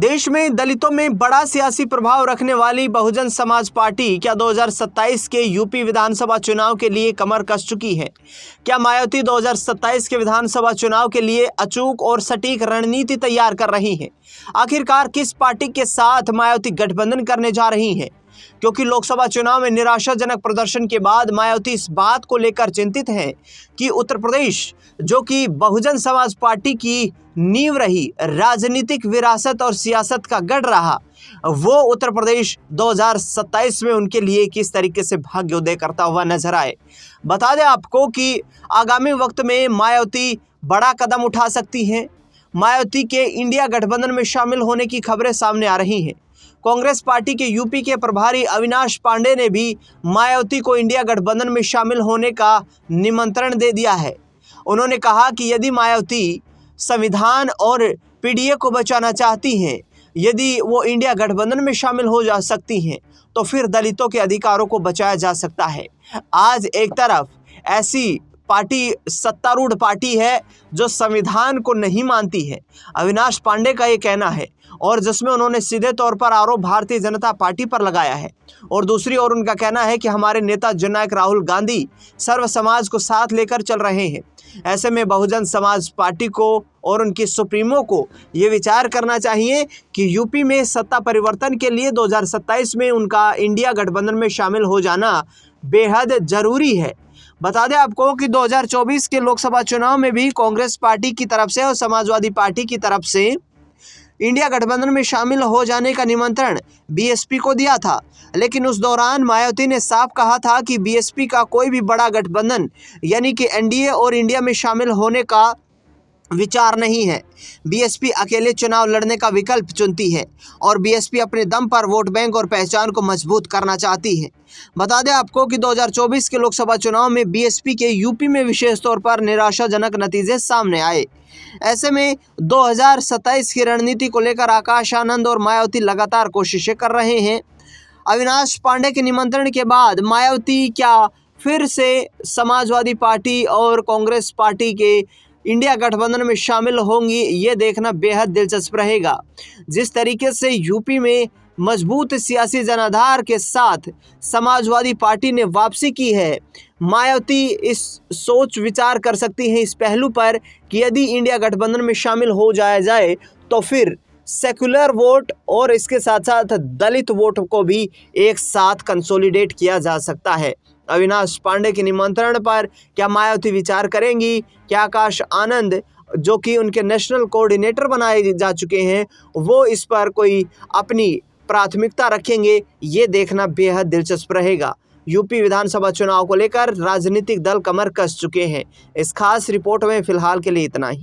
देश में दलितों में बड़ा सियासी प्रभाव रखने वाली बहुजन समाज पार्टी क्या 2027 के यूपी विधानसभा चुनाव के लिए कमर कस चुकी है? क्या मायावती 2027 के विधानसभा चुनाव के लिए अचूक और सटीक रणनीति तैयार कर रही हैं? आखिरकार किस पार्टी के साथ मायावती गठबंधन करने जा रही हैं? क्योंकि लोकसभा चुनाव में निराशाजनक प्रदर्शन के बाद मायावती इस बात को लेकर चिंतित हैं कि उत्तर प्रदेश, जो कि बहुजन समाज पार्टी की नींव रही, राजनीतिक विरासत और सियासत का गढ़ रहा, वो उत्तर प्रदेश 2027 में उनके लिए किस तरीके से भाग्योदय करता हुआ नजर आए। बता दें आपको कि आगामी वक्त में मायावती बड़ा कदम उठा सकती हैं। मायावती के इंडिया गठबंधन में शामिल होने की खबरें सामने आ रही हैं। कांग्रेस पार्टी के यूपी के प्रभारी अविनाश पांडे ने भी मायावती को इंडिया गठबंधन में शामिल होने का निमंत्रण दे दिया है। उन्होंने कहा कि यदि मायावती संविधान और पीडीए को बचाना चाहती हैं, यदि वो इंडिया गठबंधन में शामिल हो जा सकती हैं, तो फिर दलितों के अधिकारों को बचाया जा सकता है। आज एक तरफ ऐसी पार्टी सत्तारूढ़ पार्टी है जो संविधान को नहीं मानती है, अविनाश पांडे का ये कहना है, और जिसमें उन्होंने सीधे तौर पर आरोप भारतीय जनता पार्टी पर लगाया है। और दूसरी ओर उनका कहना है कि हमारे नेता जननायक राहुल गांधी सर्व समाज को साथ लेकर चल रहे हैं। ऐसे में बहुजन समाज पार्टी को और उनकी सुप्रीमो को ये विचार करना चाहिए कि यूपी में सत्ता परिवर्तन के लिए 2027 में उनका इंडिया गठबंधन में शामिल हो जाना बेहद ज़रूरी है। बता दें आपको कि 2024 के लोकसभा चुनाव में भी कांग्रेस पार्टी की तरफ से और समाजवादी पार्टी की तरफ से इंडिया गठबंधन में शामिल हो जाने का निमंत्रण बीएसपी को दिया था, लेकिन उस दौरान मायावती ने साफ कहा था कि बीएसपी का कोई भी बड़ा गठबंधन यानी कि एनडीए और इंडिया में शामिल होने का विचार नहीं है। बीएसपी अकेले चुनाव लड़ने का विकल्प चुनती है और बीएसपी अपने दम पर वोट बैंक और पहचान को मजबूत करना चाहती है। बता दें आपको कि 2024 के लोकसभा चुनाव में बीएसपी के यूपी में विशेष तौर पर निराशाजनक नतीजे सामने आए। ऐसे में 2027 की रणनीति को लेकर आकाश आनंद और मायावती लगातार कोशिशें कर रहे हैं। अविनाश पांडे के निमंत्रण के बाद मायावती क्या फिर से समाजवादी पार्टी और कांग्रेस पार्टी के इंडिया गठबंधन में शामिल होंगी, ये देखना बेहद दिलचस्प रहेगा। जिस तरीके से यूपी में मजबूत सियासी जनाधार के साथ समाजवादी पार्टी ने वापसी की है, मायावती इस सोच विचार कर सकती हैं इस पहलू पर कि यदि इंडिया गठबंधन में शामिल हो जाया जाए तो फिर सेकुलर वोट और इसके साथ साथ दलित वोट को भी एक साथ कंसोलिडेट किया जा सकता है। अविनाश पांडे के निमंत्रण पर क्या मायावती विचार करेंगी? क्या आकाश आनंद, जो कि उनके नेशनल कोऑर्डिनेटर बनाए जा चुके हैं, वो इस पर कोई अपनी प्राथमिकता रखेंगे? ये देखना बेहद दिलचस्प रहेगा। यूपी विधानसभा चुनाव को लेकर राजनीतिक दल कमर कस चुके हैं। इस खास रिपोर्ट में फिलहाल के लिए इतना ही।